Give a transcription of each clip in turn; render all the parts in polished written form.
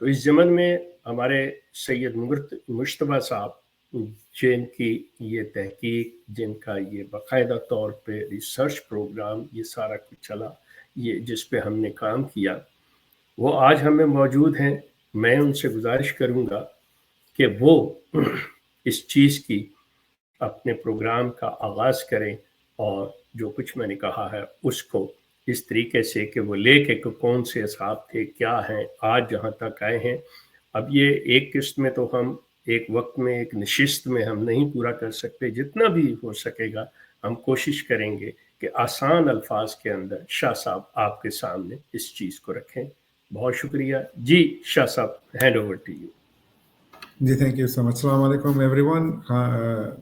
تو اس ضمن میں ہمارے سید مشتبہ صاحب جن کی یہ تحقیق، جن کا یہ باقاعدہ طور پہ ریسرچ پروگرام یہ سارا کچھ چلا، یہ جس پہ ہم نے کام کیا، وہ آج ہمیں موجود ہیں. میں ان سے گزارش کروں گا کہ وہ اس چیز کی اپنے پروگرام کا آغاز کریں، اور جو کچھ میں نے کہا ہے اس کو اس طریقے سے کہ وہ لے کے کون سے اصحاب تھے، کیا ہیں، آج جہاں تک آئے ہیں. اب یہ ایک قسط میں تو ہم ایک وقت میں ایک نشست میں ہم نہیں پورا کر سکتے. جتنا بھی ہو سکے گا ہم کوشش کریں گے کہ آسان الفاظ کے اندر شاہ صاحب آپ کے سامنے اس چیز کو رکھیں. بہت شکریہ. جی شاہ صاحب، ہینڈ اوور ٹو یو. جی تھینک یو سو مچ. السلام علیکم ایوری ون.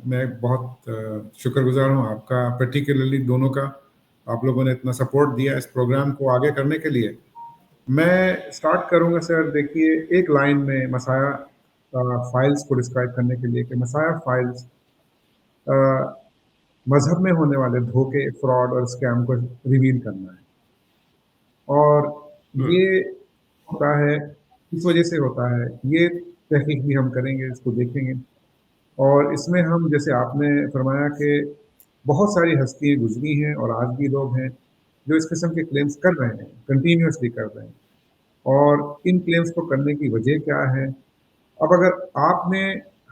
میں بہت شکر گزار ہوں آپ کا، پرٹیکولرلی دونوں کا. آپ لوگوں نے اتنا سپورٹ دیا اس پروگرام کو آگے کرنے کے لیے. میں سٹارٹ کروں گا سر. دیکھیے ایک لائن میں مسایہ فائلز کو ڈسکرائب کرنے کے لیے کہ مسایہ فائلز مذہب میں ہونے والے دھوکے، فراڈ اور اسکیم کو ریویل کرنا ہے. اور یہ ہوتا ہے اس وجہ سے ہوتا ہے، یہ تحقیق بھی ہم کریں گے، اس کو دیکھیں گے. اور اس میں ہم جیسے آپ نے فرمایا کہ بہت ساری ہستیاں گزری ہیں اور آج بھی لوگ ہیں جو اس قسم کے کلیمز کر رہے ہیں، کنٹینیوسلی کر رہے ہیں. اور ان کلیمز کو کرنے کی وجہ کیا ہے؟ اب اگر آپ نے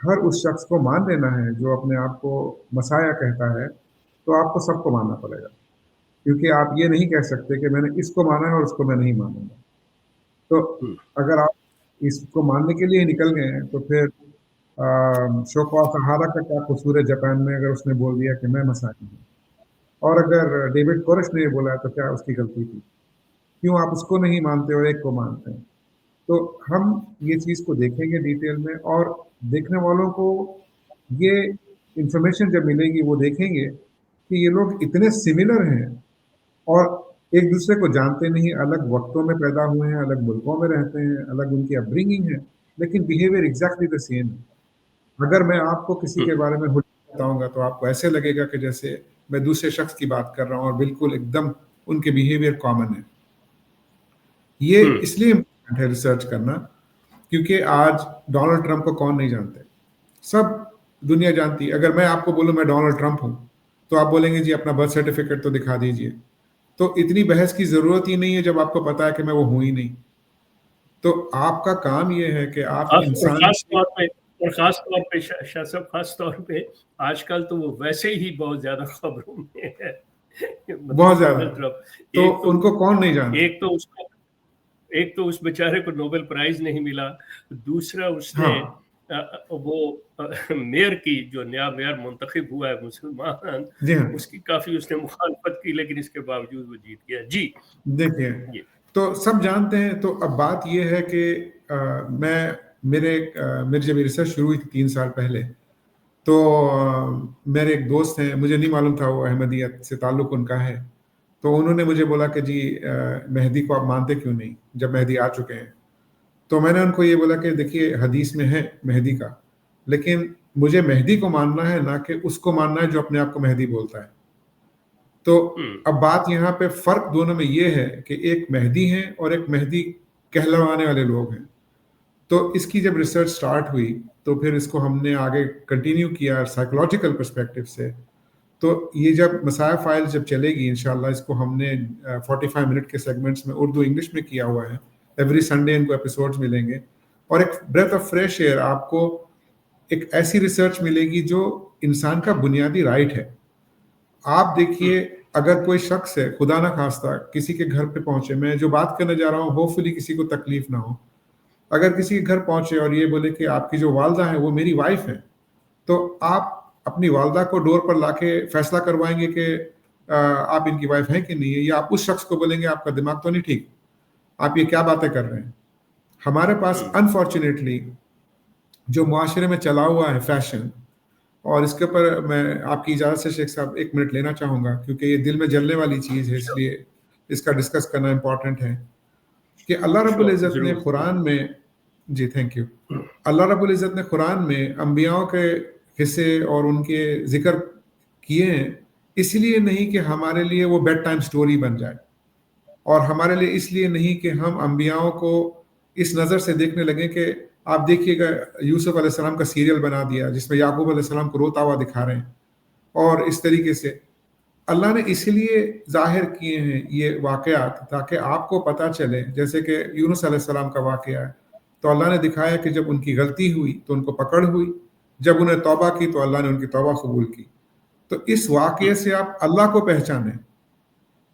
ہر اس شخص کو مان لینا ہے جو اپنے آپ کو مسایہ کہتا ہے، تو آپ کو سب کو ماننا پڑے گا، کیونکہ آپ یہ نہیں کہہ سکتے کہ میں نے اس کو مانا ہے اور اس کو میں نہیں مانوں گا. تو اگر آپ اس کو ماننے کے لیے نکل گئے ہیں تو پھر شوکوا سہارا کا کیا قصور ہے جاپان میں اگر اس نے بول دیا کہ میں مسیحی ہوں؟ اور اگر ڈیوڈ کورش نے یہ بولا تو کیا اس کی غلطی تھی؟ کیوں آپ اس کو نہیں مانتے اور ایک کو مانتے ہیں؟ تو ہم یہ چیز کو دیکھیں گے ڈیٹیل میں، اور دیکھنے والوں کو یہ انفارمیشن جب ملے گی وہ دیکھیں گے کہ یہ لوگ اتنے سملر ہیں اور ایک دوسرے کو جانتے نہیں، الگ وقتوں میں پیدا ہوئے ہیں، الگ ملکوں میں رہتے ہیں، الگ ان کی اپ برنگنگ ہے، لیکن بیہیویئر ایگزیکٹلی دا سیم ہے. اگر میں آپ کو کسی کے بارے میں بتاؤں گا تو آپ کو ایسے لگے گا کہ جیسے میں دوسرے شخص کی بات کر رہا ہوں، اور بالکل ایک دم ان کے بیہیویئر کامن ہے. یہ اس لیے امپورٹنٹ ہے ریسرچ کرنا، کیونکہ آج ڈونلڈ ٹرمپ کو کون نہیں جانتے؟ سب دنیا جانتی ہے. اگر میں آپ کو بولوں میں ڈونلڈ ٹرمپ ہوں تو آپ بولیں گے جی اپنا برتھ سرٹیفکیٹ تو دکھا دیجئے. تو اتنی بحث کی ضرورت ہی نہیں ہے جب آپ کو پتا ہے کہ میں وہ ہوں ہی نہیں. تو آپ کا کام یہ ہے کہ آپ انسان خاص طور پہ شاہ صاحب، خاص طور پہ آج کل تو وہ ویسے ہی بہت زیادہ خبروں میں ہے، بہت زیادہ. تو ان کو کون نہیں جانتا؟ ایک تو اس بیچارے کو نوبل پرائز نہیں ملا، دوسرا اس نے وہ میئر کی جو نیا میئر منتخب ہوا ہے مسلمان، اس کی کافی اس نے مخالفت کی، لیکن اس کے باوجود وہ جیت گیا. جی دیکھیے تو سب جانتے ہیں. تو اب بات یہ ہے کہ میری جب ریسرچ شروع ہوئی تھی 3 سال پہلے، تو میرے ایک دوست ہیں، مجھے نہیں معلوم تھا وہ احمدیت سے تعلق ان کا ہے، تو انہوں نے مجھے بولا کہ جی مہدی کو آپ مانتے کیوں نہیں جب مہدی آ چکے ہیں؟ تو میں نے ان کو یہ بولا کہ دیکھیے حدیث میں ہے مہدی کا، لیکن مجھے مہدی کو ماننا ہے، نہ کہ اس کو ماننا ہے جو اپنے آپ کو مہدی بولتا ہے. تو اب بات یہاں پہ فرق دونوں میں یہ ہے کہ ایک مہدی ہیں اور ایک مہدی کہلوانے والے لوگ ہیں. تو اس کی جب ریسرچ سٹارٹ ہوئی تو پھر اس کو ہم نے آگے کنٹینیو کیا سائیکولوجیکل پرسپیکٹیو سے. تو یہ جب مسایہ فائل جب چلے گی انشاءاللہ، اس کو ہم نے 45 منٹ کے سیگمنٹس میں اردو انگلش میں کیا ہوا ہے. ایوری سنڈے ان کو ایپیسوڈز ملیں گے، اور ایک بریتھ آف فریش ایئر آپ کو ایک ایسی ریسرچ ملے گی جو انسان کا بنیادی رائٹ ہے. آپ دیکھیے اگر کوئی شخص ہے، خدا نہ خواستہ کسی کے گھر پہ پہنچے، میں جو بات کرنے جا رہا ہوں ہوپفلی کسی کو تکلیف نہ ہو، اگر کسی کے گھر پہنچے اور یہ بولے کہ آپ کی جو والدہ ہیں وہ میری وائف ہیں، تو آپ اپنی والدہ کو ڈور پر لا کے فیصلہ کروائیں گے کہ آپ ان کی وائف ہیں کہ نہیں ہے، یا آپ اس شخص کو بولیں گے آپ کا دماغ تو نہیں ٹھیک، آپ یہ کیا باتیں کر رہے ہیں؟ ہمارے پاس انفارچونیٹلی جو معاشرے میں چلا ہوا ہے فیشن، اور اس کے اوپر میں آپ کی اجازت سے شیخ صاحب 1 منٹ لینا چاہوں گا، کیونکہ یہ دل میں جلنے والی چیز ہے، اس لیے اس کا ڈسکس کرنا امپورٹنٹ ہے. کہ اللہ رب العزت نے قرآن میں، جی تھینک یو، اللہ رب العزت نے قرآن میں انبیاءوں کے قصے اور ان کے ذکر کیے ہیں، اس لیے نہیں کہ ہمارے لیے وہ بیڈ ٹائم سٹوری بن جائے، اور ہمارے لیے اس لیے نہیں کہ ہم انبیاءوں کو اس نظر سے دیکھنے لگیں کہ آپ دیکھیے گا یوسف علیہ السلام کا سیریل بنا دیا جس میں یعقوب علیہ السلام کو روتا ہوا دکھا رہے ہیں، اور اس طریقے سے اللہ نے اسی لیے ظاہر کیے ہیں یہ واقعات تاکہ آپ کو پتہ چلے، جیسے کہ یونس علیہ السلام کا واقعہ ہے، تو اللہ نے دکھایا کہ جب ان کی غلطی ہوئی تو ان کو پکڑ ہوئی، جب انہیں توبہ کی تو اللہ نے ان کی توبہ قبول کی۔ تو اس واقعے سے آپ اللہ کو پہچانیں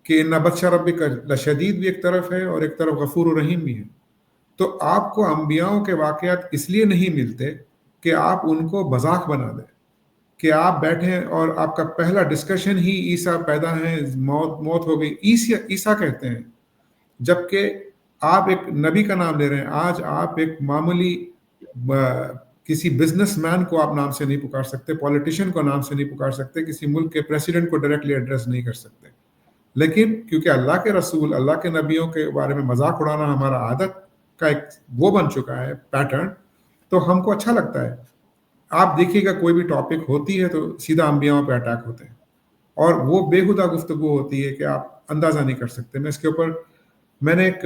کہ ان بطش ربک لشدید بھی ایک طرف ہے اور ایک طرف غفور و رحیم بھی ہے۔ تو آپ کو انبیاءوں کے واقعات اس لیے نہیں ملتے کہ آپ ان کو مذاق بنا دیں، کہ آپ بیٹھیں اور آپ کا پہلا ڈسکشن ہی عیسیٰ پیدا ہیں، موت ہو گئی، عیسیٰ کہتے ہیں، جبکہ آپ ایک نبی کا نام لے رہے ہیں۔ آج آپ ایک معمولی کسی بزنس مین کو آپ نام سے نہیں پکار سکتے، پولیٹیشین کو نام سے نہیں پکار سکتے، کسی ملک کے پریسیڈنٹ کو ڈائریکٹلی ایڈریس نہیں کر سکتے، لیکن کیونکہ اللہ کے رسول، اللہ کے نبیوں کے بارے میں مذاق اڑانا ہمارا عادت کا ایک وہ بن چکا ہے پیٹرن، تو ہم کو اچھا لگتا ہے۔ آپ دیکھیے گا کوئی بھی ٹاپک ہوتی ہے تو سیدھا انبیاءوں پہ اٹیک ہوتے ہیں، اور وہ بےہودہ گفتگو ہوتی ہے کہ آپ اندازہ نہیں کر سکتے۔ میں اس کے اوپر میں نے ایک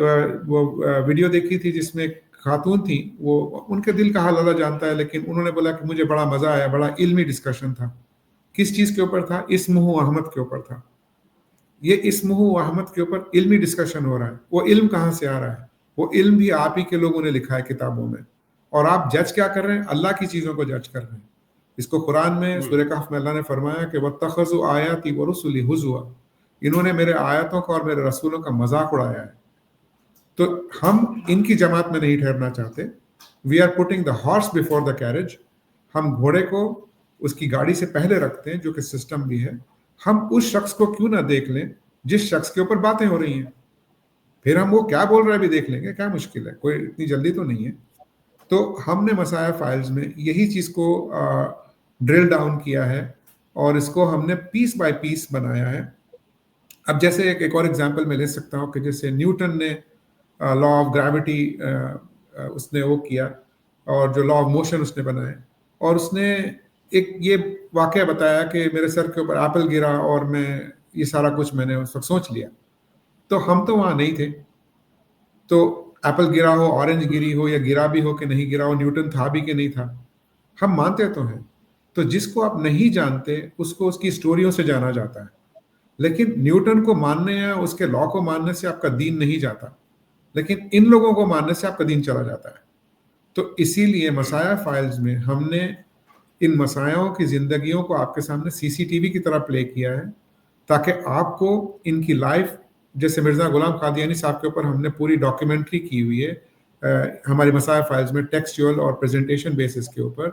وہ ویڈیو دیکھی تھی جس میں ایک خاتون تھی، وہ ان کے دل کا حال اللہ جانتا ہے، لیکن انہوں نے بولا کہ مجھے بڑا مزہ آیا، بڑا علمی ڈسکشن تھا۔ کس چیز کے اوپر تھا؟ اسمہ احمد کے اوپر تھا۔ یہ اسمہ احمد کے اوپر علمی ڈسکشن ہو رہا ہے۔ وہ علم کہاں سے آ رہا ہے؟ وہ علم بھی آپ ہی کے لوگوں نے لکھا ہے کتابوں میں، اور آپ جج کیا کر رہے ہیں؟ اللہ کی چیزوں کو جج کر رہے ہیں۔ اس کو قرآن میں سورہ کہف میں اللہ نے فرمایا کہ وَاتَّخَذُوا آیَاتِي وَرُسُلِي هُزُوًا، انہوں نے میرے آیاتوں کا اور میرے رسولوں کا مذاق اڑایا ہے۔ تو ہم ان کی جماعت میں نہیں ٹھہرنا چاہتے۔ We are putting the horse before the carriage, ہم گھوڑے کو اس کی گاڑی سے پہلے رکھتے ہیں، جو کہ سسٹم بھی ہے۔ ہم اس شخص کو کیوں نہ دیکھ لیں جس شخص کے اوپر باتیں ہو رہی ہیں، پھر ہم وہ کیا بول رہے ہیں بھی دیکھ لیں گے، کیا مشکل ہے، کوئی اتنی جلدی تو نہیں ہے۔ تو ہم نے مسائل فائلز میں یہی چیز کو ڈرل ڈاؤن کیا ہے، اور اس کو ہم نے پیس بائی پیس بنایا ہے۔ اب جیسے ایک اور ایگزامپل میں لے سکتا ہوں کہ جیسے نیوٹن نے لا آف گریوٹی اس نے وہ کیا، اور جو لا آف موشن اس نے بنائے، اور اس نے ایک یہ واقعہ بتایا کہ میرے سر کے اوپر ایپل گرا اور میں یہ سارا کچھ میں نے اس وقت سوچ لیا۔ تو ہم تو وہاں نہیں تھے، تو ایپل گرا ہو، اورنج گری ہو، یا گرا بھی ہو کہ نہیں گرا ہو، نیوٹن تھا بھی کہ نہیں تھا، ہم مانتے تو ہیں۔ تو جس کو آپ نہیں جانتے اس کو اس کی سٹوریوں سے جانا جاتا ہے، لیکن نیوٹن کو ماننے یا اس کے لا کو ماننے سے آپ کا دین نہیں جاتا، لیکن ان لوگوں کو ماننے سے آپ کا دین چلا جاتا ہے۔ تو اسی لیے مسائل فائلز میں ہم نے ان مسائلوں کی زندگیوں کو آپ کے سامنے سی سی ٹی وی کی طرح پلے کیا ہے، تاکہ آپ کو ان کی لائف، جیسے مرزا غلام قادیانی صاحب کے اوپر ہم نے پوری ڈاکیومنٹری کی ہوئی ہے ہماری مسائل فائلز میں، ٹیکسچوئل اور پریزنٹیشن بیسس کے اوپر،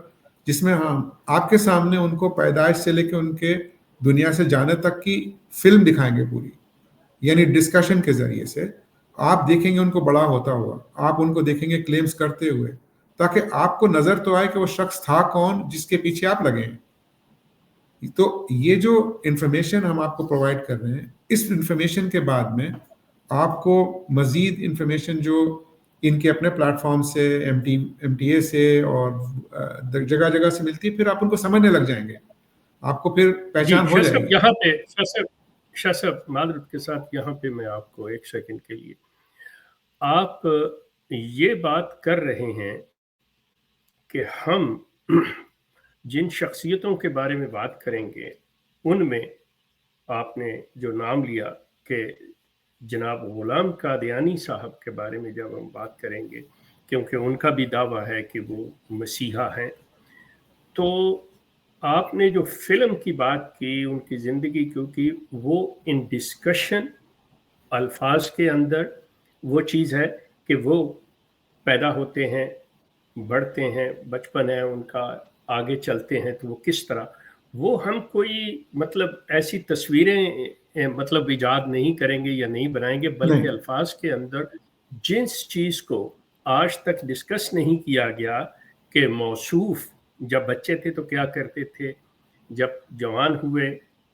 جس میں ہم آپ کے سامنے ان کو پیدائش سے لے کے ان کے دنیا سے جانے تک کی فلم دکھائیں گے پوری، یعنی ڈسکشن کے ذریعے سے آپ دیکھیں گے ان کو بڑا ہوتا ہوا، آپ ان کو دیکھیں گے کلیمز کرتے ہوئے، تاکہ آپ کو نظر تو آئے کہ وہ شخص تھا کون جس کے پیچھے آپ لگے ہیں۔ تو یہ جو انفارمیشن ہم آپ کو پرووائڈ کر رہے ہیں، اس انفارمیشن کے بعد میں آپ کو مزید انفارمیشن جو ان کے اپنے پلیٹ فارم سے، ایم ٹی اے سے اور جگہ جگہ سے ملتی ہے، پھر آپ ان کو سمجھنے لگ جائیں گے، آپ کو پھر پہچان ہو جائے گی۔ یہاں پہ شاہ صاحب معذرت کے ساتھ یہاں پہ میں آپ کو ایک سیکنڈ کے لیے، آپ یہ بات کر رہے ہیں کہ ہم جن شخصیتوں کے بارے میں بات کریں گے ان میں آپ نے جو نام لیا کہ جناب غلام قادیانی صاحب کے بارے میں جب ہم بات کریں گے، کیونکہ ان کا بھی دعویٰ ہے کہ وہ مسیحا ہیں، تو آپ نے جو فلم کی بات کی ان کی زندگی کیونکہ وہ ان ڈسکشن الفاظ کے اندر وہ چیز ہے کہ وہ پیدا ہوتے ہیں، بڑھتے ہیں، بچپن ہے ان کا، آگے چلتے ہیں تو وہ کس طرح، وہ ہم کوئی مطلب ایسی تصویریں مطلب ایجاد نہیں کریں گے یا نہیں بنائیں گے، بلکہ الفاظ کے اندر جس چیز کو آج تک ڈسکس نہیں کیا گیا کہ موصوف جب بچے تھے تو کیا کرتے تھے، جب جوان ہوئے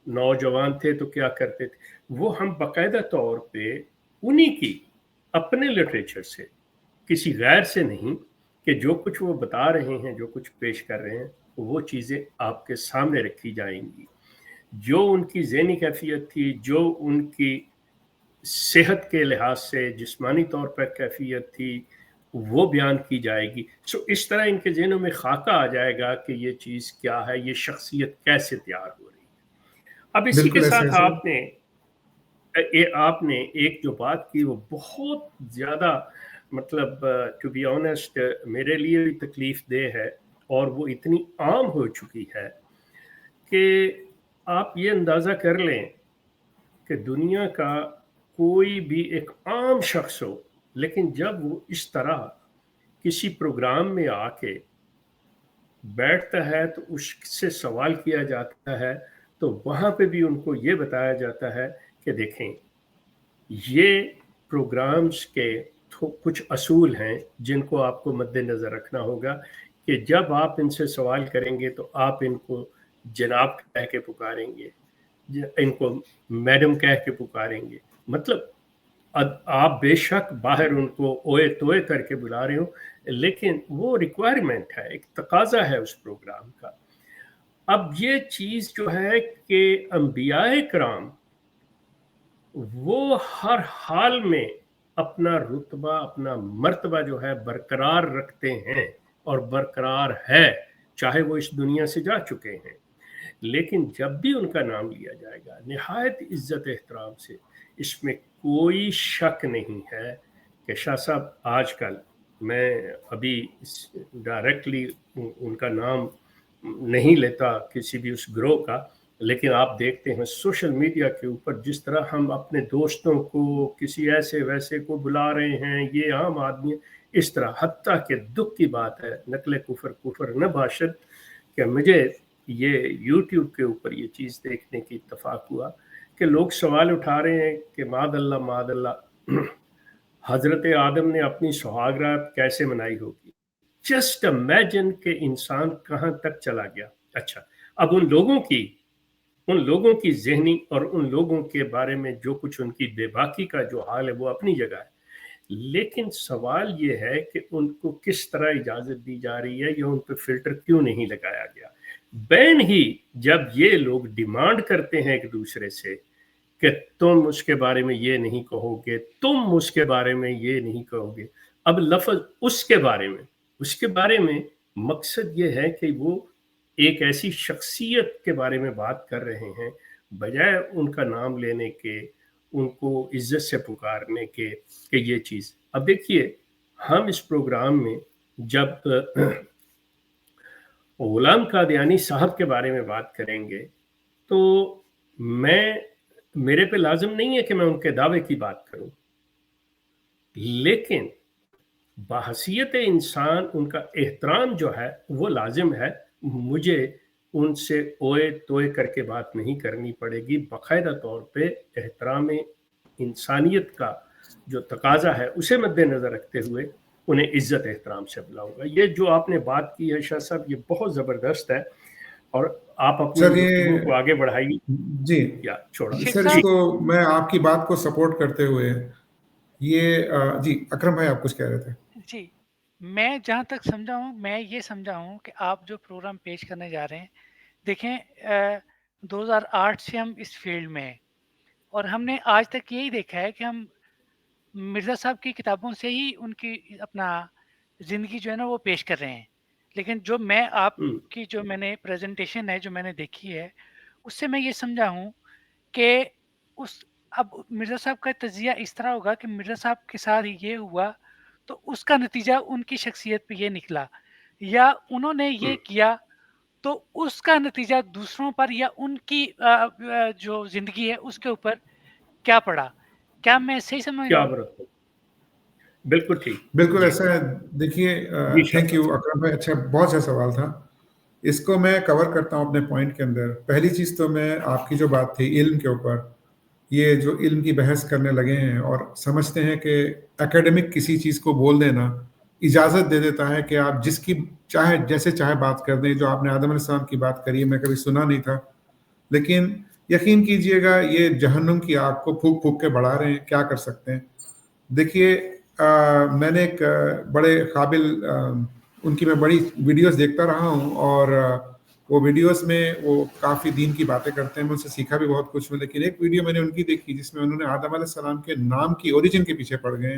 نوجوان تھے تو کیا کرتے تھے، وہ ہم باقاعدہ طور پہ انہی کی اپنے لٹریچر سے، کسی غیر سے نہیں، کہ جو کچھ وہ بتا رہے ہیں، جو کچھ پیش کر رہے ہیں، وہ چیزیں آپ کے سامنے رکھی جائیں گی۔ جو ان کی ذہنی کیفیت تھی، جو ان کی صحت کے لحاظ سے جسمانی طور پر کیفیت تھی، وہ بیان کی جائے گی. سو اس طرح ان کے ذہنوں میں خاکہ آ جائے گا کہ یہ چیز کیا ہے, یہ شخصیت کیسے تیار ہو رہی ہے. اب اسی کے بالکل ایسا ساتھ ہے آپ نے ایک جو بات کی وہ بہت زیادہ مطلب ٹو بی آنیسٹ میرے لیے بھی تکلیف دہ ہے, اور وہ اتنی عام ہو چکی ہے کہ آپ یہ اندازہ کر لیں کہ دنیا کا کوئی بھی ایک عام شخص ہو, لیکن جب وہ اس طرح کسی پروگرام میں آ کے بیٹھتا ہے تو اس سے سوال کیا جاتا ہے, تو وہاں پہ بھی ان کو یہ بتایا جاتا ہے کہ دیکھیں یہ پروگرامز کے کچھ اصول ہیں جن کو آپ کو مد نظر رکھنا ہوگا, کہ جب آپ ان سے سوال کریں گے تو آپ ان کو جناب کہہ کے پکاریں گے, ان کو میڈم کہہ کے پکاریں گے. مطلب آپ بے شک باہر ان کو اوئے توئے کر کے بلا رہے ہو, لیکن وہ ریکوائرمنٹ ہے, ایک تقاضا ہے اس پروگرام کا. اب یہ چیز جو ہے کہ انبیاء کرام وہ ہر حال میں اپنا رتبہ اپنا مرتبہ جو ہے برقرار رکھتے ہیں, اور برقرار ہے چاہے وہ اس دنیا سے جا چکے ہیں. لیکن جب بھی ان کا نام لیا جائے گا نہایت عزت احترام سے, اس میں کوئی شک نہیں ہے کہ شاہ صاحب آج کل میں ابھی ڈائریکٹلی ان کا نام نہیں لیتا کسی بھی اس گروہ کا, لیکن آپ دیکھتے ہیں سوشل میڈیا کے اوپر جس طرح ہم اپنے دوستوں کو کسی ایسے ویسے کو بلا رہے ہیں, یہ عام آدمی اس طرح, حتیٰ کہ دکھ کی بات ہے نقل کفر نہ باشد کہ مجھے یہ یوٹیوب کے اوپر یہ چیز دیکھنے کی اتفاق ہوا کہ لوگ سوال اٹھا رہے ہیں کہ معاذ اللہ حضرت آدم نے اپنی سہاگ رات کیسے منائی ہوگی. جسٹ امیجن کہ انسان کہاں تک چلا گیا. اچھا, اب ان لوگوں کی ذہنی اور ان لوگوں کے بارے میں جو کچھ ان کی بے باکی کا جو حال ہے وہ اپنی جگہ ہے, لیکن سوال یہ ہے کہ ان کو کس طرح اجازت دی جا رہی ہے, یا ان پہ فلٹر کیوں نہیں لگایا گیا. بین ہی جب یہ لوگ ڈیمانڈ کرتے ہیں ایک دوسرے سے کہ تم اس کے بارے میں یہ نہیں کہو گے, تم اس کے بارے میں یہ نہیں کہو گے. اب لفظ اس کے بارے میں مقصد یہ ہے کہ وہ ایک ایسی شخصیت کے بارے میں بات کر رہے ہیں بجائے ان کا نام لینے کے, ان کو عزت سے پکارنے کے کہ یہ چیز. اب دیکھیے ہم اس پروگرام میں جب غلام قادیانی صاحب کے بارے میں بات کریں گے تو میرے پہ لازم نہیں ہے کہ میں ان کے دعوے کی بات کروں, لیکن بحیثیت انسان ان کا احترام جو ہے وہ لازم ہے. مجھے ان سے اوئے توئے کر کے بات نہیں کرنی پڑے گی, باقاعدہ طور پہ احترام انسانیت کا جو تقاضا ہے اسے مد نظر رکھتے ہوئے انہیں عزت احترام سے بلاؤں گا. یہ جو آپ نے بات کی ہے شاہ صاحب یہ بہت زبردست ہے, اور آپ اپنی گفتگو کو آگے بڑھائیے. جی یا چھوڑا سر, اس کو میں آپ کی بات کو سپورٹ کرتے ہوئے یہ جی اکرم بھائی آپ کچھ کہہ رہے تھے. جی, میں جہاں تک سمجھا ہوں, میں یہ سمجھا ہوں کہ آپ جو پروگرام پیش کرنے جا رہے ہیں, دیکھیں 2008 سے ہم اس فیلڈ میں ہیں, اور ہم نے آج تک یہی دیکھا ہے کہ ہم مرزا صاحب کی کتابوں سے ہی ان کی اپنا زندگی جو ہے نا وہ پیش کر رہے ہیں. لیکن جو میں آپ کی جو میں نے پریزنٹیشن ہے جو میں نے دیکھی ہے اس سے میں یہ سمجھا ہوں کہ اب مرزا صاحب کا تجزیہ اس طرح ہوگا کہ مرزا صاحب کے ساتھ یہ ہوا تو اس کا نتیجہ ان کی شخصیت پہ یہ نکلا, یا انہوں نے یہ کیا تو اس کا نتیجہ دوسروں پر یا ان کی جو زندگی ہے اس کے اوپر کیا پڑا. کیا میں صحیح سمجھ رہا ہوں؟ بالکل ٹھیک, بالکل ایسا ہے. دیکھیے تھینک یو اکرم بھائی, اچھا بہت اچھا سوال تھا. اس کو میں کور کرتا ہوں اپنے پوائنٹ کے اندر. پہلی چیز تو میں آپ کی جو بات تھی علم کے اوپر, یہ جو علم کی بحث کرنے لگے ہیں اور سمجھتے ہیں کہ اکیڈمک کسی چیز کو بول دینا اجازت دے دیتا ہے کہ آپ جس کی چاہے جیسے چاہے بات کر دیں. جو آپ نے آدم علیہ السلام کی بات کری ہے میں کبھی سنا نہیں تھا, لیکن یقین کیجئے گا یہ جہنم کی آگ کو پھونک پھونک کے بڑھا رہے ہیں. کیا کر سکتے ہیں. دیکھیے میں نے ایک بڑے قابل ان کی میں بڑی ویڈیوز دیکھتا رہا ہوں, اور وہ ویڈیوز میں وہ کافی دین کی باتیں کرتے ہیں, میں ان سے سیکھا بھی بہت کچھ ہوں. لیکن ایک ویڈیو میں نے ان کی دیکھی جس میں انہوں نے آدم علیہ السلام کے نام کی اوریجن کے پیچھے پڑ گئے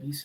20,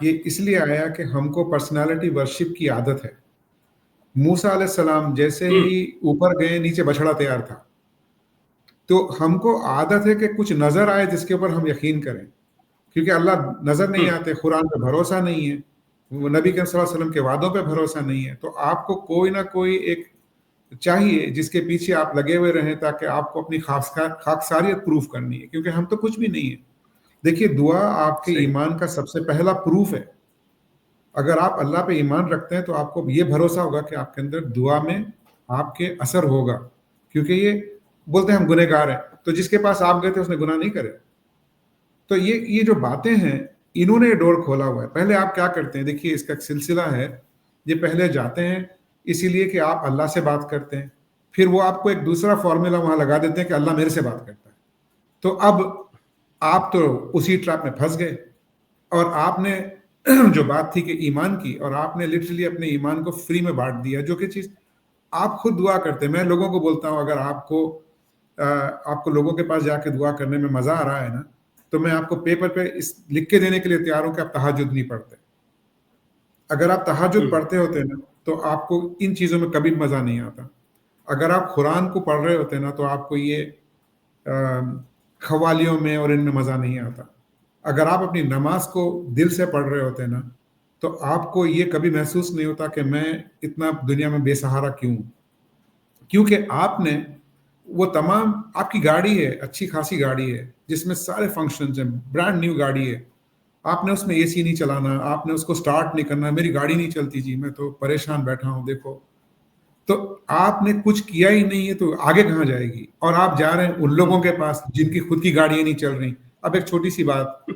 یہ اس لیے آیا کہ ہم کو پرسنالٹی ورشپ کی عادت ہے. موسیٰ علیہ السلام جیسے ہی اوپر گئے نیچے بچھڑا تیار تھا. تو ہم کو عادت ہے کہ کچھ نظر آئے جس کے اوپر ہم یقین کریں, کیونکہ اللہ نظر نہیں آتے, قرآن پہ بھروسہ نہیں ہے, وہ نبی کریم صلی اللہ علیہ وسلم کے وعدوں پہ بھروسہ نہیں ہے. تو آپ کو کوئی نہ کوئی ایک چاہیے جس کے پیچھے آپ لگے ہوئے رہیں تاکہ آپ کو اپنی خاکساریت پروف کرنی ہے, کیونکہ ہم تو کچھ بھی نہیں ہے. دیکھیے دعا آپ کے ایمان کا سب سے پہلا پروف ہے. اگر آپ اللہ پہ ایمان رکھتے ہیں تو آپ کو یہ بھروسہ ہوگا کہ آپ کے اندر دعا میں آپ کے اثر ہوگا, کیونکہ یہ بولتے ہیں ہم گنہ گار ہیں, تو جس کے پاس آپ گئے تھے اس نے گناہ نہیں کرے. تو یہ جو باتیں ہیں انہوں نے یہ ڈور کھولا ہوا ہے. پہلے آپ کیا کرتے ہیں, دیکھیے اس کا ایک سلسلہ ہے. یہ پہلے جاتے ہیں اسی لیے کہ آپ اللہ سے بات کرتے ہیں, پھر وہ آپ کو ایک دوسرا فارمولا وہاں لگا دیتے ہیں کہ اللہ میرے سے بات کرتا ہے. تو اب آپ تو اسی ٹریپ میں پھنس گئے, اور آپ نے جو بات تھی کہ ایمان کی, اور آپ نے لٹرلی اپنے ایمان کو فری میں بانٹ دیا, جو کہ چیز آپ خود دعا کرتے ہیں. میں لوگوں کو بولتا ہوں اگر آپ کو لوگوں کے پاس جا کے دعا کرنے میں مزہ آ رہا ہے نا, تو میں آپ کو پیپر پہ لکھ کے دینے کے لیے تیار ہوں کہ آپ تہجد نہیں پڑھتے. اگر آپ تہجد پڑھتے ہوتے نا تو آپ کو ان چیزوں میں کبھی مزہ نہیں آتا. اگر آپ قرآن کو پڑھ رہے ہوتے نا تو آپ کو یہ قوالیوں میں اور ان میں مزہ نہیں آتا. اگر آپ اپنی نماز کو دل سے پڑھ رہے ہوتے نا تو آپ کو یہ کبھی محسوس نہیں ہوتا کہ میں اتنا دنیا میں بے سہارا کیوں, کیونکہ آپ نے وہ تمام, آپ کی گاڑی ہے, اچھی خاصی گاڑی ہے جس میں سارے فنکشنز ہیں, برانڈ نیو گاڑی ہے, آپ نے اس میں اے سی نہیں چلانا, آپ نے اس کو سٹارٹ نہیں کرنا. میری گاڑی نہیں چلتی جی, میں تو پریشان بیٹھا ہوں دیکھو. تو آپ نے کچھ کیا ہی نہیں ہے تو آگے کہاں جائے گی, اور آپ جا رہے ہیں ان لوگوں کے پاس جن کی خود کی گاڑیاں نہیں چل رہی. اب ایک چھوٹی سی بات,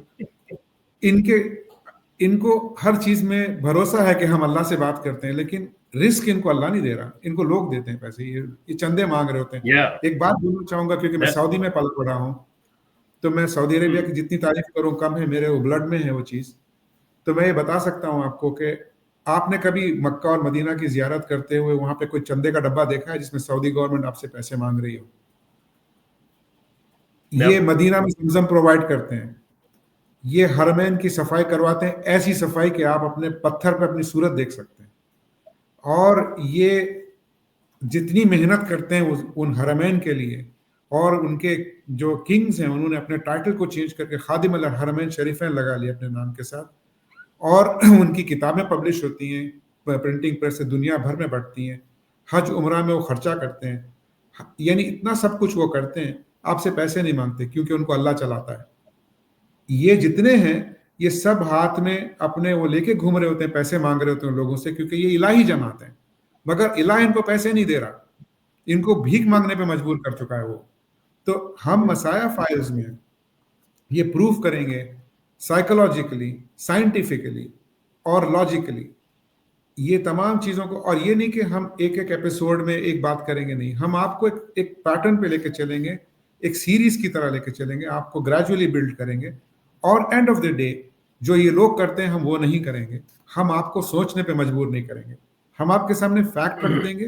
ان کو ہر چیز میں بھروسہ ہے کہ ہم اللہ سے بات کرتے ہیں, لیکن رزق ان کو اللہ نہیں دے رہا, ان کو لوگ دیتے ہیں پیسے, یہ چندے مانگ رہے ہوتے ہیں. ایک بات بولنا چاہوں گا, کیونکہ میں سعودی میں پل پڑا ہوں, تو میں سعودی عربیہ کی جتنی تعریف کروں کم ہے, میرے وہ بلڈ میں ہے وہ چیز. تو میں یہ بتا سکتا ہوں آپ کو کہ آپ نے کبھی مکہ اور مدینہ کی زیارت کرتے ہوئے وہاں پہ کوئی چندے کا ڈبہ دیکھا ہے جس میں سعودی گورنمنٹ آپ سے پیسے مانگ رہی ہو؟ یہ مدینہ میں زمزم پرووائڈ کرتے ہیں, یہ حرمین کی صفائی کرواتے ہیں, ایسی صفائی کہ آپ اپنے پتھر پہ اپنی صورت دیکھ سکتے ہیں. اور یہ جتنی محنت کرتے ہیں ان حرمین کے لیے, اور ان کے جو کنگز ہیں انہوں نے اپنے ٹائٹل کو چینج کر کے خادم الحرمین شریفین لگا لیا اپنے نام کے ساتھ, اور ان کی کتابیں پبلش ہوتی ہیں, پرنٹنگ پریس سے دنیا بھر میں بڑھتی ہیں, حج عمرہ میں وہ خرچہ کرتے ہیں, یعنی اتنا سب کچھ وہ کرتے ہیں, آپ سے پیسے نہیں مانگتے کیونکہ ان کو اللہ چلاتا ہے. یہ جتنے ہیں یہ سب ہاتھ میں اپنے وہ لے کے گھوم رہے ہوتے ہیں, پیسے مانگ رہے ہوتے ہیں لوگوں سے, کیونکہ یہ الہی جماعت ہیں, مگر الہ ان کو پیسے نہیں دے رہا, ان کو بھیک مانگنے پہ مجبور کر چکا ہے وہ. تو ہم مسایہ فائلز میں یہ پروف کریں گے سائیکولوجیکلی, سائنٹیفکلی اور لاجیکلی, یہ تمام چیزوں کو. اور یہ نہیں کہ ہم ایک ایپیسوڈ میں ایک بات کریں گے, نہیں, ہم آپ کو ایک پیٹرن پہ لے کے چلیں گے, ایک سیریز کی طرح لے کے چلیں گے, آپ کو گریجولی بلڈ کریں گے, اور اینڈ آف دا ڈے جو یہ لوگ کرتے ہیں ہم وہ نہیں کریں گے. ہم آپ کو سوچنے پہ مجبور نہیں کریں گے, ہم آپ کے سامنے فیکٹ رکھ دیں گے,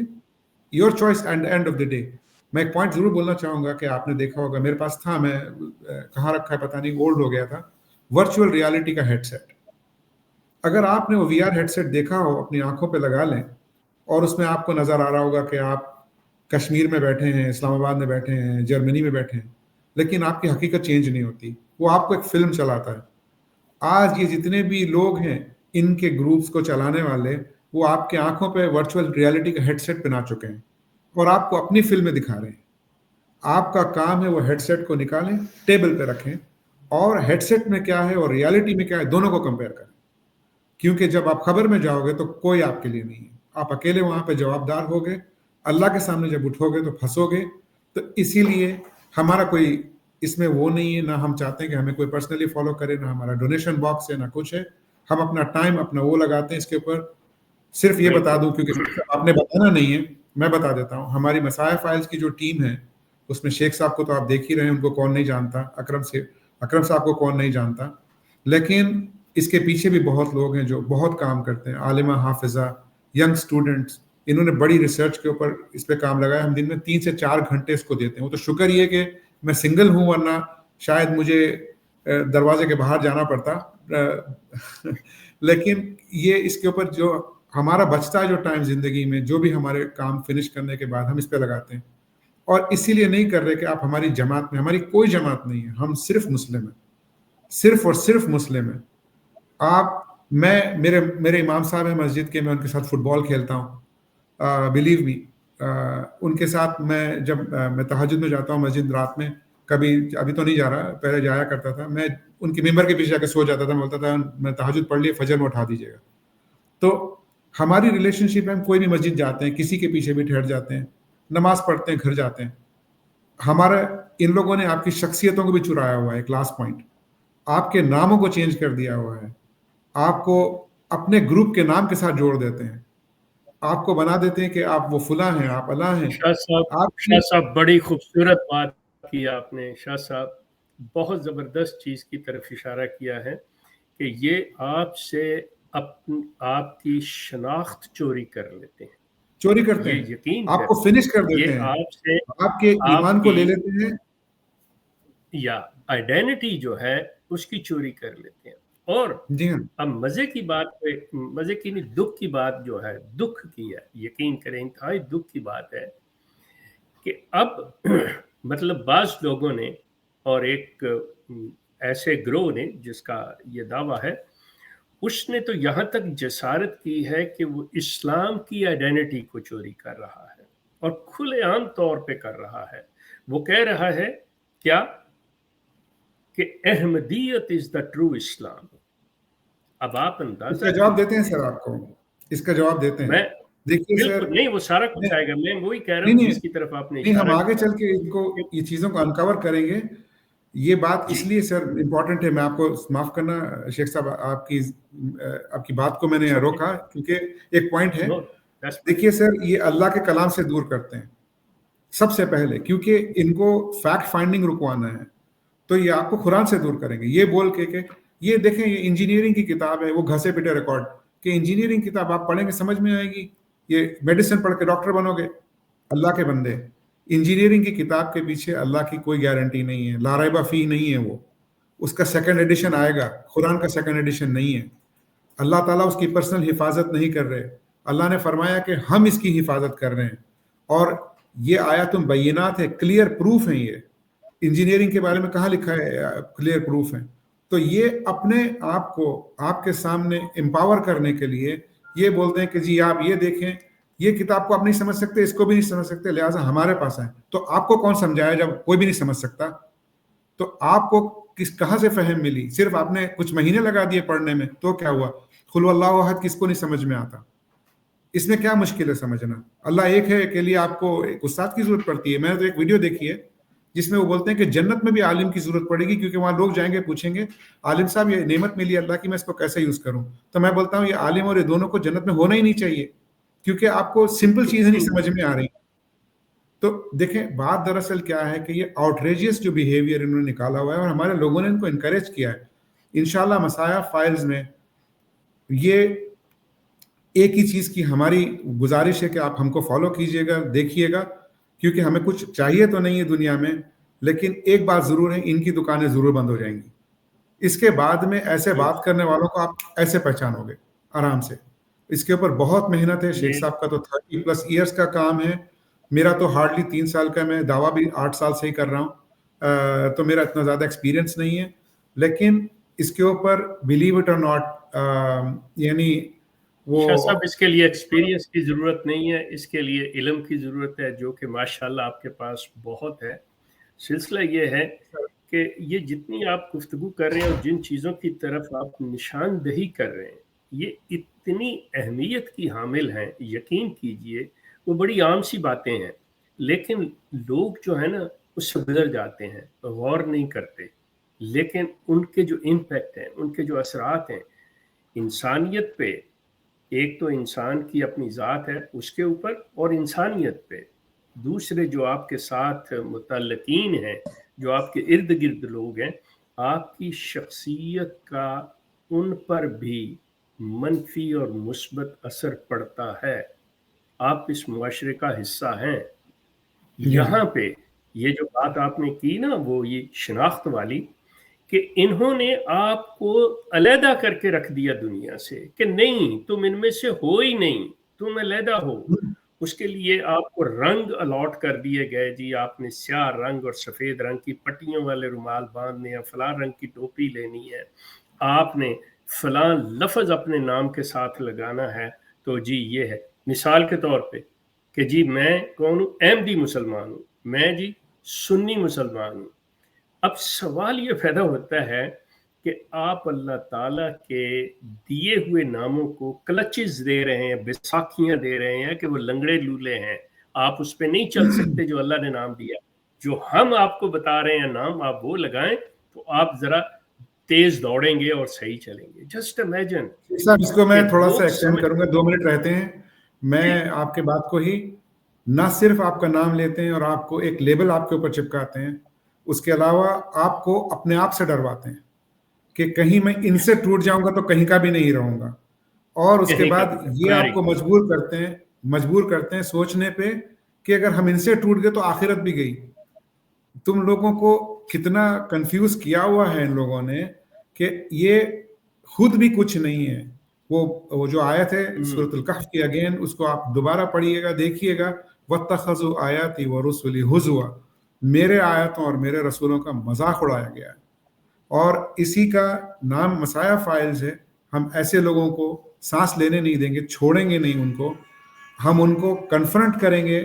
your choice and of the day. میں ایک پوائنٹ ضرور بولنا چاہوں گا کہ آپ نے دیکھا ہوگا, میرے پاس تھا, میں کہاں رکھا ہے پتہ نہیں, اولڈ ہو گیا تھا, ورچوئل ریالٹی کا ہیڈ سیٹ. اگر آپ نے وہ وی آر ہیڈ سیٹ دیکھا ہو, اپنی آنکھوں پہ لگا لیں, اور اس میں آپ کو نظر آ رہا ہوگا کہ آپ کشمیر میں بیٹھے ہیں, اسلام آباد میں بیٹھے ہیں, جرمنی میں بیٹھے ہیں, لیکن آپ کی حقیقت چینج نہیں ہوتی, وہ آپ کو ایک فلم چلاتا ہے. آج یہ جتنے بھی لوگ ہیں ان کے گروپس کو چلانے والے, وہ آپ کے آنکھوں پہ ورچوئل ریالٹی کا ہیڈ سیٹ پہنا چکے ہیں اور آپ کو اپنی فلمیں دکھا رہے ہیں. آپ کا کام ہے وہ ہیڈ سیٹ کو نکالیں, ٹیبل پہ رکھیں, اور ہیڈ سیٹ میں کیا ہے اور ریالٹی میں کیا ہے دونوں کو کمپیئر کریں. کیونکہ جب آپ خبر میں جاؤ گے تو کوئی آپ کے لیے نہیں ہے, آپ اکیلے وہاں پہ جواب دار ہوگے, اللہ کے سامنے جب اٹھو گے تو پھنسو گے. تو اسی لیے ہمارا کوئی اس میں وہ نہیں ہے, نہ ہم چاہتے ہیں کہ ہمیں کوئی پرسنلی فالو کرے, نہ ہمارا ڈونیشن باکس ہے, نہ کچھ ہے. ہم اپنا ٹائم اپنا وہ لگاتے ہیں اس کے اوپر. صرف یہ بتا دوں, کیونکہ آپ نے بتانا نہیں ہے, میں بتا دیتا ہوں. ہماری مسایہ فائلز کی جو ٹیم ہے اس میں شیخ صاحب کو تو آپ دیکھ ہی رہے ہیں, ان کو کون نہیں جانتا, اکرم صاحب کو کون نہیں جانتا, لیکن اس کے پیچھے بھی بہت لوگ ہیں جو بہت کام کرتے ہیں. عالمہ, حافظہ, ینگ اسٹوڈنٹس, انہوں نے بڑی ریسرچ کے اوپر اس پہ کام لگایا. ہم دن میں 3 سے 4 گھنٹے اس کو دیتے ہیں. وہ تو شکر یہ کہ میں سنگل ہوں, ورنہ شاید مجھے دروازے کے باہر جانا پڑتا. لیکن یہ اس کے اوپر جو ہمارا بچتا ہے جو ٹائم زندگی میں، جو بھی ہمارے کام فنش کرنے کے بعد ہم اس پہ لگاتے ہیں، اور اسی لیے نہیں کر رہے کہ آپ ہماری جماعت میں، ہماری کوئی جماعت نہیں ہے، ہم صرف مسلم ہیں، صرف اور صرف مسلم ہیں. آپ میرے امام صاحب ہیں مسجد کے، میں ان کے ساتھ فٹ بال کھیلتا ہوں، بلیو می. ان کے ساتھ میں جب میں تہجد میں جاتا ہوں مسجد رات میں، کبھی ابھی تو نہیں جا رہا، پہلے جایا کرتا تھا، میں ان کے ممبر کے پیچھے جا کے سو جاتا تھا، میں بولتا تھا میں تہجد پڑھ لی، فجر میں اٹھا دیجیے گا. تو ہماری ریلیشن شپ ہے، ہم کوئی بھی مسجد جاتے ہیں، کسی کے پیچھے بھی ٹھہر جاتے ہیں، نماز پڑھتے ہیں، گھر جاتے ہیں. ہمارا ان لوگوں نے آپ کی شخصیتوں کو بھی چرایا ہوا ہے. ایک لاسٹ پوائنٹ، آپ کے ناموں کو چینج کر دیا ہوا ہے، آپ کو اپنے گروپ کے نام کے ساتھ جوڑ دیتے ہیں، آپ کو بنا دیتے ہیں کہ آپ وہ فلاں ہیں، آپ اللہ ہیں. شاہ صاحب بڑی خوبصورت بات کی آپ نے. شاہ صاحب بہت زبردست چیز کی طرف اشارہ کیا ہے کہ یہ آپ سے آپ کی شناخت چوری کر لیتے ہیں، چوری کرتے یہ ہیں، یقین آپ کو فنش کر دیتے یہ ہیں، آپ سے آپ کے ایمان کو لے لیتے ہیں، یا آئیڈینٹی جو ہے اس کی چوری کر لیتے ہیں. اور جی ہاں. اب مزے کی بات مزے کی نہیں، دکھ کی بات جو ہے، دکھ کی ہے، یقین کریں انتہائی دکھ کی بات ہے کہ اب مطلب بعض لوگوں نے، اور ایک ایسے گروہ نے جس کا یہ دعویٰ ہے، اس نے تو یہاں تک جسارت کی ہے کہ وہ اسلام کی آئیڈینٹی کو چوری کر رہا ہے، اور کھلے عام طور پہ کر رہا ہے. وہ کہہ رہا ہے کیا کہ احمدیت از دا ٹرو اسلام. اب آپ اس اندازہ کا جواب دیتے ہیں کیجئے. سر، آپ کو اس کا جواب دیتے ہیں. میں دیکھیے سر، بالکل نہیں، وہ سارا کچھ آئے گا، میں وہی کہہ رہا نہیں ہوں نہیں جس کی طرف آپ نے نہیں، ہم اشارہ آگے کیا چل کے ان کو کہ یہ چیزوں کو انکور کریں گے. یہ بات اس جی لیے سر امپورٹنٹ ہے، میں آپ کو معاف کرنا شیخ صاحب، آپ کی بات کو میں نے اوکے روکا کیونکہ ایک پوائنٹ ہے. نو دیٹس فائن. دیکھیے سر، یہ اللہ کے کلام سے دور کرتے ہیں سب سے پہلے، کیونکہ ان کو فیکٹ فائنڈنگ رکوانا ہے، تو یہ آپ کو قرآن سے دور کریں گے یہ بول کے کہ یہ دیکھیں یہ انجینئرنگ کی کتاب ہے، وہ گھسے پٹے ریکارڈ کہ انجینئرنگ کتاب آپ پڑھیں گے سمجھ میں آئے گی، یہ میڈیسن پڑھ کے ڈاکٹر بنو گے. اللہ کے بندے، انجینئرنگ کی کتاب کے پیچھے اللہ کی کوئی گارنٹی نہیں ہے، لا ریب فیہ نہیں ہے. وہ اس کا سیکنڈ ایڈیشن آئے گا، قرآن کا سیکنڈ ایڈیشن نہیں ہے. اللہ تعالیٰ اس کی پرسنل حفاظت نہیں کر رہے، اللہ نے فرمایا کہ ہم اس کی حفاظت کر رہے ہیں. اور یہ آیات بینات ہے، کلیئر پروف ہیں. یہ انجینئرنگ کے بارے میں کہاں لکھا ہے کلیئر پروف ہے؟ تو یہ اپنے آپ کو آپ کے سامنے امپاور کرنے کے لیے یہ بولتے ہیں کہ جی آپ یہ دیکھیں، یہ کتاب کو آپ نہیں سمجھ سکتے، اس کو بھی نہیں سمجھ سکتے، لہٰذا ہمارے پاس ہے. تو آپ کو کون سمجھایا جب کوئی بھی نہیں سمجھ سکتا؟ تو آپ کو کہاں سے فہم ملی؟ صرف آپ نے کچھ مہینے لگا دیے پڑھنے میں تو کیا ہوا؟ قل ہو اللہ احد کس کو نہیں سمجھ میں آتا؟ اس میں کیا مشکل ہے سمجھنا؟ اللہ ایک ہے کے لیے آپ کو ایک استاد کی ضرورت پڑتی ہے. میں نے تو ایک ویڈیو دیکھی ہے جس میں وہ بولتے ہیں کہ جنت میں بھی عالم کی ضرورت پڑے گی، کیونکہ وہاں لوگ جائیں گے پوچھیں گے عالم صاحب یہ نعمت ملی اللہ کی، میں اس کو کیسے یوز کروں؟ تو میں بولتا ہوں یہ عالم اور یہ دونوں کو جنت میں ہونا ہی نہیں چاہیے، کیونکہ آپ کو سمپل چیزیں نہیں سمجھ میں آ رہی. تو دیکھیں بات دراصل کیا ہے کہ یہ آؤٹریجیس جو بیہیویئر انہوں نے نکالا ہوا ہے اور ہمارے لوگوں نے ان کو انکریج کیا ہے. انشاءاللہ مسایہ فائلز میں یہ ایک ہی چیز کی ہماری گزارش ہے کہ آپ ہم کو فالو کیجئے گا، دیکھیے گا، کیونکہ ہمیں کچھ چاہیے تو نہیں ہے دنیا میں، لیکن ایک بات ضرور ہے، ان کی دکانیں ضرور بند ہو جائیں گی. اس کے بعد میں ایسے بات کرنے والوں کو آپ ایسے پہچانو گے آرام سے. اس کے اوپر بہت محنت ہے. شیخ صاحب کا تو 30+ ایئرس کا کام ہے، میرا تو ہارڈلی 3 سال کا، میں دعویٰ بھی 8 سال سے ہی کر رہا ہوں، تو میرا اتنا زیادہ ایکسپیرینس نہیں ہے. لیکن اس کے اوپر بلیو اٹ اور ناٹ، یعنی وہ شاہ صاحب اس کے لیے ایکسپیرینس کی ضرورت نہیں ہے، اس کے لیے علم کی ضرورت ہے، جو کہ ماشاءاللہ آپ کے پاس بہت ہے. سلسلہ یہ ہے کہ یہ جتنی آپ گفتگو کر رہے ہیں اور جن چیزوں کی طرف آپ نشاندہی کر رہے ہیں، یہ اتنی اہمیت کی حامل ہیں، یقین کیجئے. وہ بڑی عام سی باتیں ہیں، لیکن لوگ جو ہے نا اس سے گزر جاتے ہیں، غور نہیں کرتے. لیکن ان کے جو امپیکٹ ہیں، ان کے جو اثرات ہیں انسانیت پہ، ایک تو انسان کی اپنی ذات ہے اس کے اوپر، اور انسانیت پہ دوسرے جو آپ کے ساتھ متعلقین ہیں، جو آپ کے ارد گرد لوگ ہیں، آپ کی شخصیت کا ان پر بھی منفی اور مثبت اثر پڑتا ہے. آپ اس معاشرے کا حصہ ہیں. جی ہاں یہاں پہ یہ جو بات آپ نے کی نا، وہ یہ شناخت والی، کہ انہوں نے آپ کو علیحدہ کر کے رکھ دیا دنیا سے کہ نہیں تم ان میں سے ہو ہی نہیں, تم علیحدہ ہو. اس کے لیے آپ کو رنگ الاٹ کر دیے گئے, جی آپ نے سیاہ رنگ اور سفید رنگ کی پٹیوں والے رومال باندھنے ہیں, فلاں رنگ کی ٹوپی لینی ہے, آپ نے فلاں لفظ اپنے نام کے ساتھ لگانا ہے. تو جی یہ ہے مثال کے طور پہ کہ جی میں کون ہوں, احمدی مسلمان ہوں, میں جی سنی مسلمان ہوں. اب سوال یہ پیدا ہوتا ہے کہ آپ اللہ تعالیٰ کے دیے ہوئے ناموں کو کلچز دے رہے ہیں, بیساکھیاں دے رہے ہیں کہ وہ لنگڑے لولے ہیں, آپ اس پہ نہیں چل سکتے جو اللہ نے نام دیا. جو ہم آپ کو بتا رہے ہیں نام آپ وہ لگائیں تو آپ ذرا تیز دوڑیں گے اور صحیح چلیں گے. Just imagine. صاحب اس کو میں تھوڑا سا ایکسٹینڈ کروں گا, 2 منٹ رہتے ہیں. میں آپ کے بات کو ہی نہ صرف آپ کا نام لیتے ہیں اور آپ کو ایک لیبل آپ کے اوپر چپکاتے ہیں, اس کے علاوہ آپ کو اپنے آپ سے ڈرواتے ہیں کہ کہیں میں ان سے ٹوٹ جاؤں گا تو کہیں کا بھی نہیں رہوں گا. اور اس کے بعد یہ آپ کو مجبور کرتے ہیں سوچنے پہ کہ اگر ہم ان سے ٹوٹ گئے تو آخرت بھی گئی. تم لوگوں کو کتنا کنفیوز کیا ہوا ہے ان لوگوں نے کہ یہ خود بھی کچھ نہیں ہے. وہ جو آیت ہے سورۃ الکہف کی, اگین اس کو آپ دوبارہ پڑھیے گا, دیکھیے گا, وَاتَّخَذُوا آیَاتِي وَرُسُلِي هُزُوًا, میرے آیاتوں اور میرے رسولوں کا مذاق اڑایا گیا ہے. اور اسی کا نام مسایہ فائلز ہے. ہم ایسے لوگوں کو سانس لینے نہیں دیں گے, چھوڑیں گے نہیں ان کو. ہم ان کو کنفرنٹ کریں گے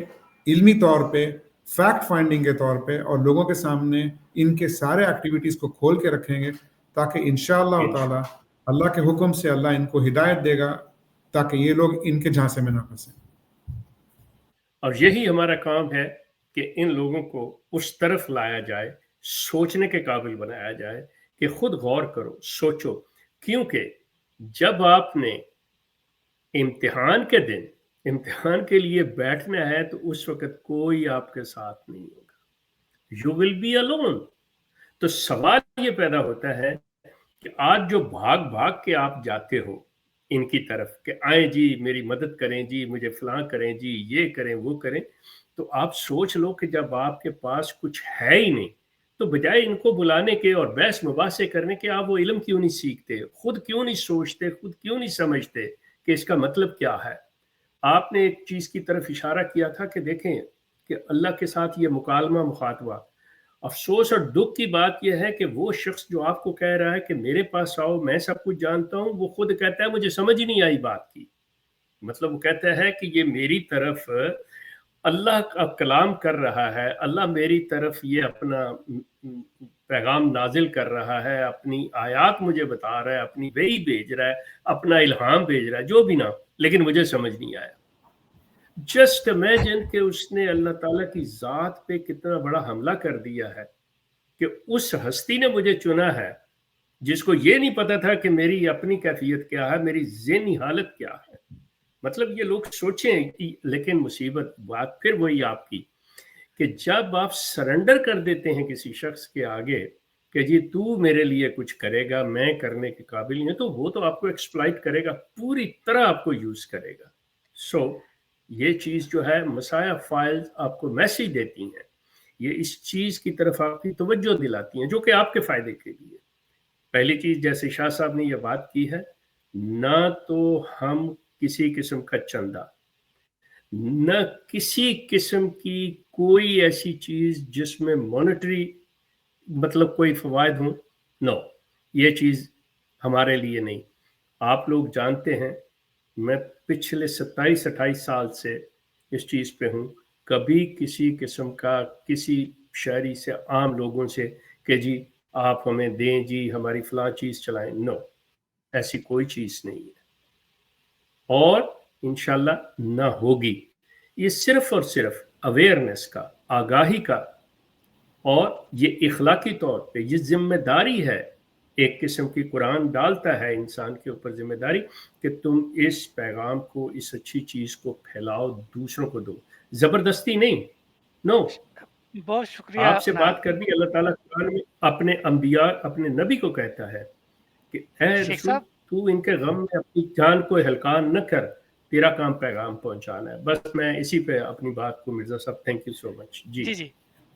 علمی طور پہ, فیکٹ فائنڈنگ کے طور پہ, اور لوگوں کے سامنے ان کے سارے ایکٹیویٹیز کو کھول کے رکھیں گے تاکہ انشاءاللہ تعالی اللہ کے حکم سے اللہ ان کو ہدایت دے گا تاکہ یہ لوگ ان کے جھانسے میں نہ پھنسیں. اور یہی ہمارا کام ہے کہ ان لوگوں کو اس طرف لایا جائے, سوچنے کے قابل بنایا جائے کہ خود غور کرو, سوچو. کیونکہ جب آپ نے امتحان کے دن امتحان کے لیے بیٹھنا ہے تو اس وقت کوئی آپ کے ساتھ نہیں ہوگا. You will be alone. تو سوال یہ پیدا ہوتا ہے کہ آج جو بھاگ کے آپ جاتے ہو ان کی طرف کہ آئیں جی میری مدد کریں, جی مجھے فلاں کریں, جی یہ کریں وہ کریں, تو آپ سوچ لو کہ جب آپ کے پاس کچھ ہے ہی نہیں تو بجائے ان کو بلانے کے اور بحث مباحثے کرنے کے آپ وہ علم کیوں نہیں سیکھتے, خود کیوں نہیں سوچتے, خود کیوں نہیں سمجھتے کہ اس کا مطلب کیا ہے. آپ نے ایک چیز کی طرف اشارہ کیا تھا کہ دیکھیں کہ اللہ کے ساتھ یہ مکالمہ مخاطبہ, افسوس اور دکھ کی بات یہ ہے کہ وہ شخص جو آپ کو کہہ رہا ہے کہ میرے پاس آؤ میں سب کچھ جانتا ہوں, وہ خود کہتا ہے مجھے سمجھ ہی نہیں آئی بات کی. مطلب وہ کہتا ہے کہ یہ میری طرف اللہ کا کلام کر رہا ہے, اللہ میری طرف یہ اپنا پیغام نازل کر رہا ہے, اپنی آیات مجھے بتا رہا ہے, اپنی وحی بھیج رہا ہے, اپنا الہام بھیج رہا ہے, جو بھی نہ, لیکن مجھے سمجھ نہیں آیا. جسٹ امیجن کہ اس نے اللہ تعالیٰ کی ذات پہ کتنا بڑا حملہ کر دیا ہے کہ اس ہستی نے مجھے چنا ہے جس کو یہ نہیں پتا تھا کہ میری اپنی کیفیت کیا ہے, میری ذہنی حالت کیا ہے. مطلب یہ لوگ سوچیں, لیکن مصیبت بات پھر وہی آپ کی کہ جب آپ سرنڈر کر دیتے ہیں کسی شخص کے آگے کہ جی تو میرے لیے کچھ کرے گا, میں کرنے کے قابل نہیں, تو وہ تو آپ کو ایکسپلائٹ کرے گا, پوری طرح آپ کو یوز کرے گا. سو یہ چیز جو ہے مسایہ فائلز آپ کو میسیج دیتی ہیں, یہ اس چیز کی طرف آپ کی توجہ دلاتی ہیں جو کہ آپ کے فائدے کے لیے. پہلی چیز جیسے شاہ صاحب نے یہ بات کی ہے, نہ تو ہم کسی قسم کا چندہ, نہ کسی قسم کی کوئی ایسی چیز جس میں مانیٹری مطلب کوئی فوائد ہوں, نو, یہ چیز ہمارے لیے نہیں. آپ لوگ جانتے ہیں میں پچھلے 27-28 سال سے اس چیز پہ ہوں, کبھی کسی قسم کا کسی شہری سے, عام لوگوں سے کہ جی آپ ہمیں دیں, جی ہماری فلاں چیز چلائیں, نو, ایسی کوئی چیز نہیں ہے اور انشاءاللہ نہ ہوگی. یہ صرف اور صرف اویئرنیس کا, آگاہی کا, اور یہ اخلاقی طور پہ یہ ذمہ داری ہے, ایک قسم کی قرآن ڈالتا ہے انسان کے اوپر ذمہ داری کہ تم اس پیغام کو, اس اچھی چیز کو پھیلاؤ, دوسروں کو دو, زبردستی نہیں. نو, بہت شکریہ. آپ سے بات کر دی, اللہ تعالیٰ قرآن میں اپنے انبیاء, اپنے نبی کو کہتا ہے کہ اے رسول تو ان کے غم میں اپنی جان کو ہلکان نہ کر, تیرا کام پیغام پہنچانا ہے. بس میں اسی پہ اپنی بات کو, مرزا صاحب thank you so much. G